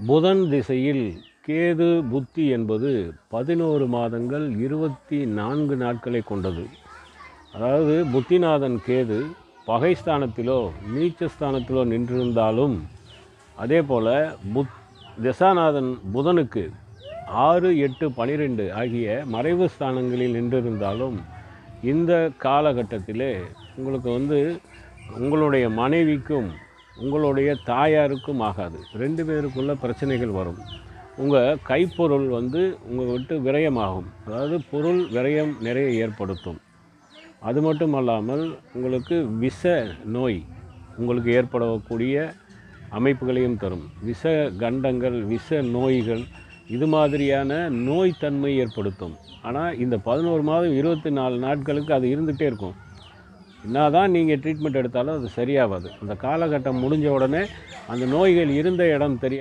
புதன் திசையில் கேது புத்தி என்பது 11 மாதங்கள் 24 நாட்களை கொண்டது. அதாவது புத்திநாதன் கேது பகைஸ்தானத்திலோ நீச்சஸ்தானத்திலோ நின்றிருந்தாலும், அதே போல் திசாநாதன் புதனுக்கு 6, 8, 12 ஆகிய மறைவு ஸ்தானங்களில் நின்றிருந்தாலும் இந்த காலகட்டத்திலே உங்களுக்கு உங்களுடைய மனைவிக்கும் உங்களுடைய தாயாருக்கும் ஆகாது. 2 பேருக்குள்ள பிரச்சனைகள் வரும். உங்கள் கைப்பொருள் உங்கள் விட்டு விரயமாகும். அதாவது பொருள் விரயம் நிறைய ஏற்படுத்தும். அது மட்டும் அல்லாமல் உங்களுக்கு விஷ நோய் உங்களுக்கு ஏற்படக்கூடிய அமைப்புகளையும் தரும். விஷ கண்டங்கள், விஷ நோய்கள், இது மாதிரியான நோய்த்தன்மை ஏற்படுத்தும். ஆனால் இந்த 11 மாதம் 24 நாட்களுக்கு அது இருந்துகிட்டே இருக்கும். என்ன தான் நீங்கள் ட்ரீட்மெண்ட் எடுத்தாலும் அது சரியாகாது. அந்த காலகட்டம் முடிஞ்ச உடனே அந்த நோய்கள் இருந்த இடம் தெரியாது.